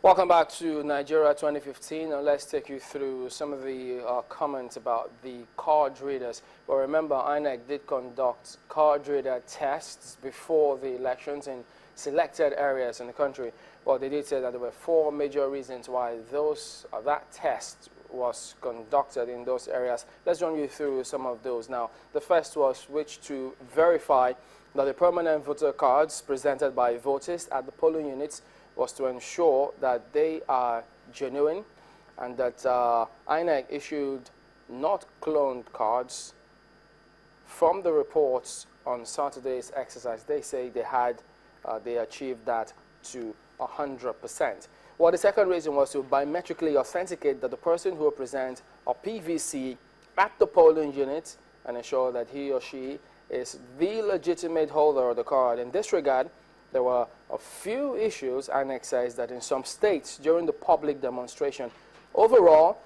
Welcome back to Nigeria 2015, and let's take you through some of the comments about the card readers. But remember, INEC did conduct card reader tests before the elections in selected areas in the country. Well, they did say that there were four major reasons why that test was conducted in those areas. Let's run you through some of those now. The first was to verify that the permanent voter cards presented by voters at the polling units was to ensure that they are genuine and that INEC issued not cloned cards. From the reports on Saturday's exercise, they say they achieved that to 100%. Well, the second reason was to biometrically authenticate that the person who represents a PVC at the polling unit and ensure that he or she is the legitimate holder of the card. In this regard, there were a few issues, INEC says, that in some states during the public demonstration. Overall,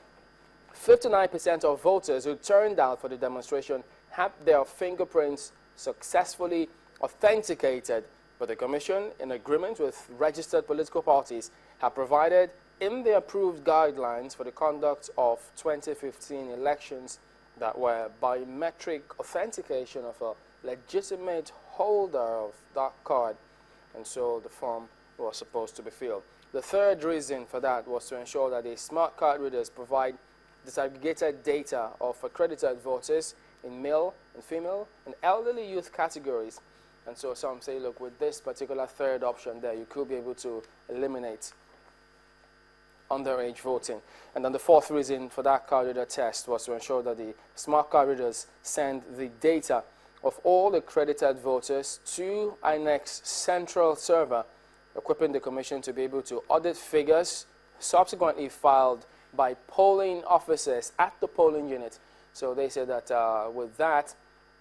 59% of voters who turned out for the demonstration had their fingerprints successfully authenticated, but the Commission, in agreement with registered political parties, have provided in the approved guidelines for the conduct of 2015 elections that were biometric authentication of a legitimate holder of that card. And so the form was supposed to be filled. The third reason for that was to ensure that the smart card readers provide disaggregated data of accredited voters in male and female and elderly youth categories. And so some say, look, with this particular third option there, you could be able to eliminate underage voting. And then the fourth reason for that card reader test was to ensure that the smart card readers send the data of all accredited voters to INEC's central server, equipping the Commission to be able to audit figures subsequently filed by polling officers at the polling unit. So they said that with that,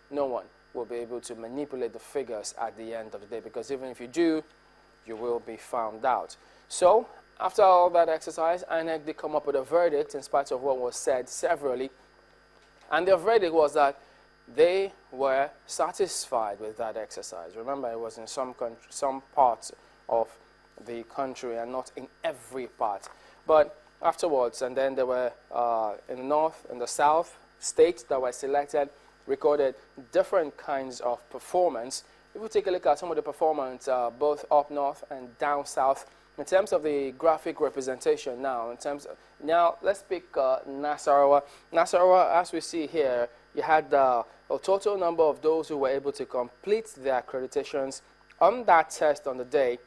no one will be able to manipulate the figures at the end of the day, because even if you do, you will be found out. So after all that exercise, INEC did come up with a verdict in spite of what was said severally. And their verdict was that they were satisfied with that exercise. Remember, it was in some parts of the country and not in every part. But afterwards, and then there were in the north and the south, states that were selected recorded different kinds of performance. If we take a look at some of the performance both up north and down south, in terms of the graphic representation now, let's pick Nasarawa. Nasarawa, as we see here, you had a total number of those who were able to complete their accreditations on that test on the day,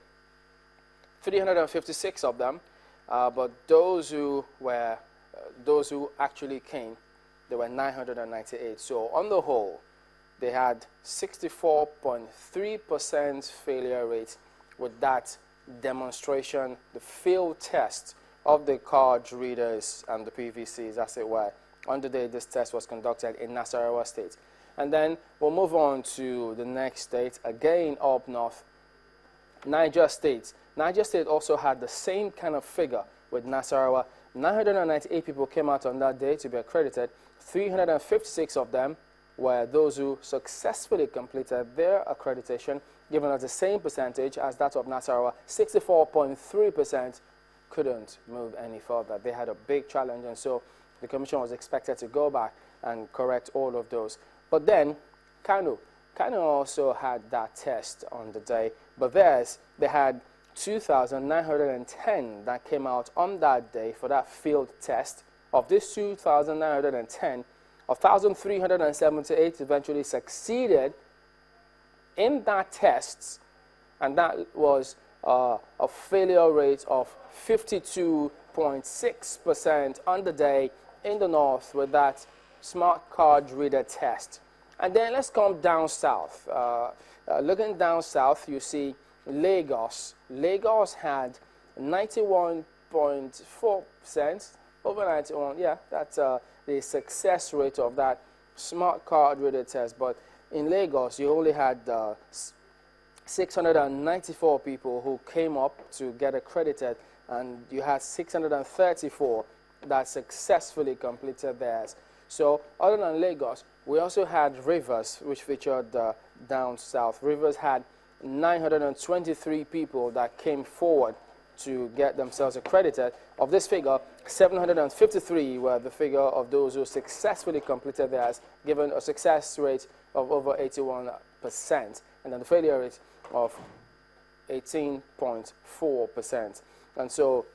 356 of them, but those who actually came, there were 998. So on the whole, they had 64.3% failure rate with that demonstration, the field test of the card readers and the PVCs, as it were. On the day this test was conducted in Nasarawa State. And then we'll move on to the next state, again up north, Niger State. Niger State also had the same kind of figure with Nasarawa. 998 people came out on that day to be accredited. 356 of them were those who successfully completed their accreditation, giving us the same percentage as that of Nasarawa. 64.3% couldn't move any further. They had a big challenge, and so the Commission was expected to go back and correct all of those. But then, Kano also had that test on the day, but they had 2,910 that came out on that day for that field test. Of this 2,910, 1,378 eventually succeeded in that test, and that was a failure rate of 52.6% on the day in the north with that smart card reader test. And then let's come down south. Looking down south, you see Lagos. Lagos had 91.4%, over 91, yeah, that's the success rate of that smart card reader test. But in Lagos, you only had 694 people who came up to get accredited, and you had 634 that successfully completed theirs. So other than Lagos, we also had Rivers, which featured down south. Rivers had 923 people that came forward to get themselves accredited. Of this figure, 753 were the figure of those who successfully completed theirs, given a success rate of over 81%, and then the failure rate of 18.4%. And so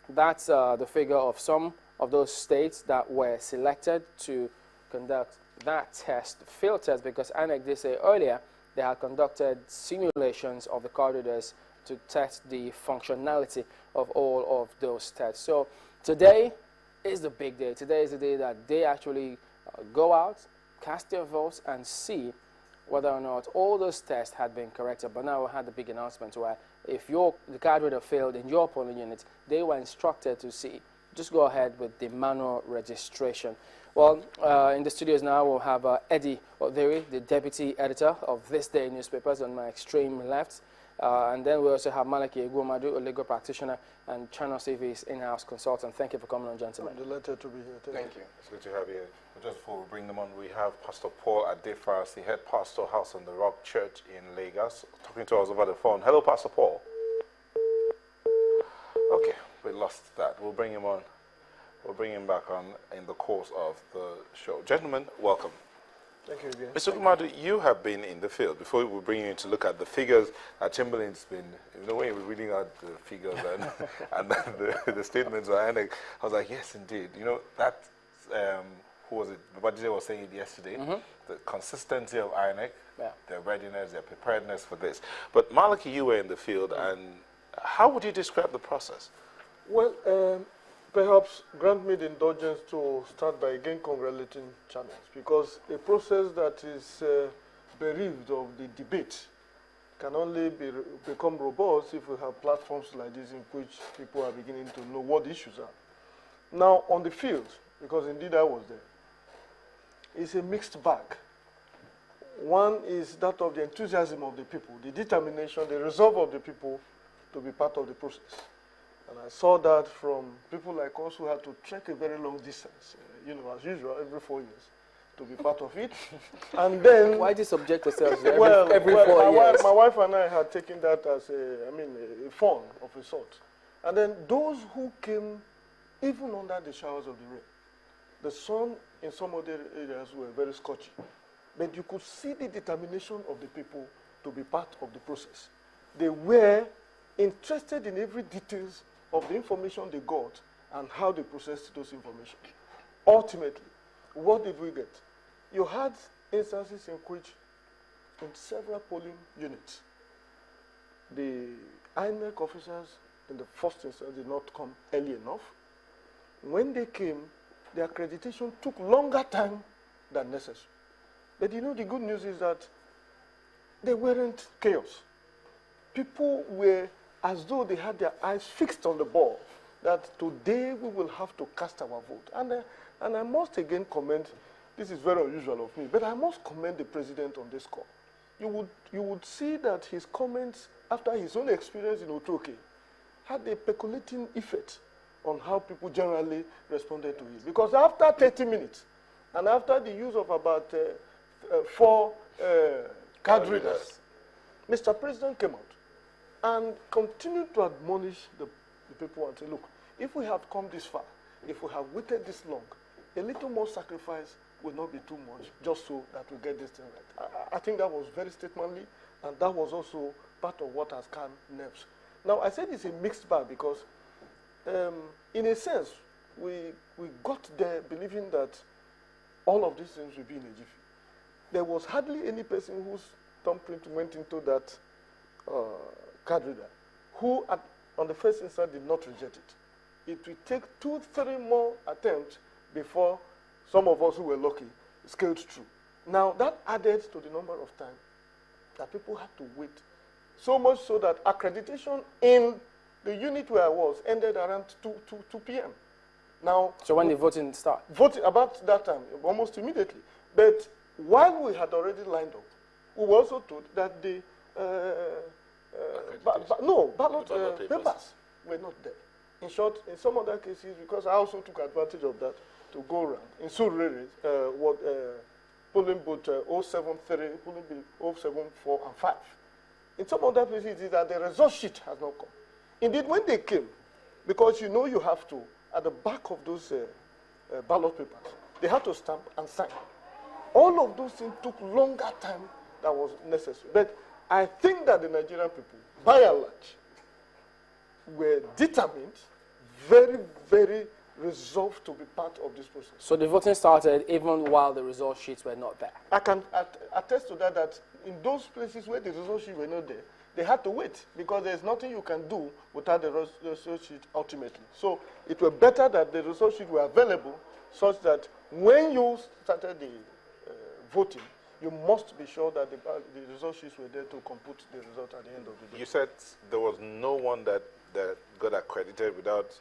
that's the figure of some of those states that were selected to conduct that test, field test, because INEC did say earlier they had conducted simulations of the card readers to test the functionality of all of those tests. So today is the big day. Today is the day that they actually go out, cast their votes, and see whether or not all those tests had been corrected. But now we had the big announcement where if the card reader failed in your polling unit, they were instructed to see, just go ahead with the manual registration. Well, in the studios now we'll have Eddie Oderi, the deputy editor of This Day newspapers, on my extreme left. And then we also have Malachy, a legal practitioner and Channel TV's in-house consultant. Thank you for coming on, gentlemen. I'm delighted to be here. Thank you. It's good to have you. Just before we bring them on, we have Pastor Paul Adefaras, the head pastor, House on the Rock Church in Lagos, talking to us over the phone. Hello, Pastor Paul. Okay, we lost that. We'll bring him on. We'll bring him back on in the course of the show. Gentlemen, welcome. Thank you again. Mr. Kumadu, you have been in the field. Before we bring you in to look at the figures, Chamberlain's been, in a way, we're reading out the figures and the statements of INEC. I was like, yes, indeed. You know, that, who was it? Babajide was saying it yesterday, the consistency of INEC, their readiness, their preparedness for this. But Malachy, you were in the field, and how would you describe the process? Well, perhaps grant me the indulgence to start by again congratulating channels, because a process that is bereaved of the debate can only become robust if we have platforms like this in which people are beginning to know what the issues are. Now, on the field, because indeed I was there, it's a mixed bag. One is that of the enthusiasm of the people, the determination, the resolve of the people to be part of the process. And I saw that from people like us who had to trek a very long distance, you know, as usual, every 4 years, to be part of it. And then... Why do you subject yourselves every 4 years? My wife and I had taken that as a fun of a sort. And then those who came even under the showers of the rain, the sun in some other areas were very scorching. But you could see the determination of the people to be part of the process. They were interested in every details of the information they got and how they processed those information. Ultimately, what did we get? You had instances in which, in several polling units, the INEC officers in the first instance did not come early enough. When they came, the accreditation took longer time than necessary. But you know, the good news is that they weren't chaos. People were as though they had their eyes fixed on the ball, that today we will have to cast our vote. And I must again commend, this is very unusual of me, but I must commend the president on this call. You would see that his comments, after his own experience in Otoke, had a percolating effect on how people generally responded to it. Because after 30 minutes, and after the use of about 4 card readers, Mr. President came out and continued to admonish the people and say, look, if we have come this far, if we have waited this long, a little more sacrifice will not be too much, just so that we get this thing right. I think that was very statemently, and that was also part of what has calmed nerves. Now, I said it's a mixed bag because, in a sense, we got there believing that all of these things will be in a jiffy. There was hardly any person whose thumbprint went into that card reader who, on the first instant, did not reject it. It will take 2, 3 more attempts before some of us who were lucky scaled through. Now, that added to the number of time that people had to wait. So much so that accreditation in the unit where I was ended around 2 p.m. Now, so when the voting started? Voting about that time, almost immediately. But while we had already lined up, we were also told that the ballot papers were not there. In short, in some other cases, because I also took advantage of that to go around. In Surrey, polling booth 073, polling booth 074 and 5. In some other places, it is that the result sheet has not come. Indeed, when they came, because you know you have to, at the back of those ballot papers, they had to stamp and sign. All of those things took longer time than was necessary. But I think that the Nigerian people, by and large, were determined, very, very resolved to be part of this process. So the voting started even while the result sheets were not there? I can attest to that, that in those places where the result sheets were not there, they had to wait because there's nothing you can do without the result sheet ultimately. So it was better that the result sheets were available such that when you started the voting, you must be sure that the result sheets were there to compute the result at the end of the day. You said there was no one that got accredited without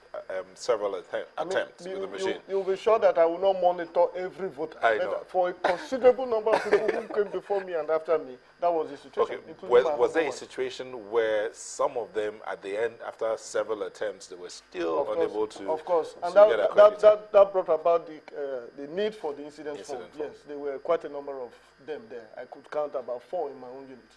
several attempts with the machine. You'll be sure that I will not monitor every vote. I know. For a considerable number of people who came before me and after me, that was the situation. Okay. Was there a situation where some of them, at the end, after several attempts, they were still unable to? Of course, and get accredited? that brought about the need for the incident form. Yes, there were quite a number of them there. I could count about 4 in my own unit.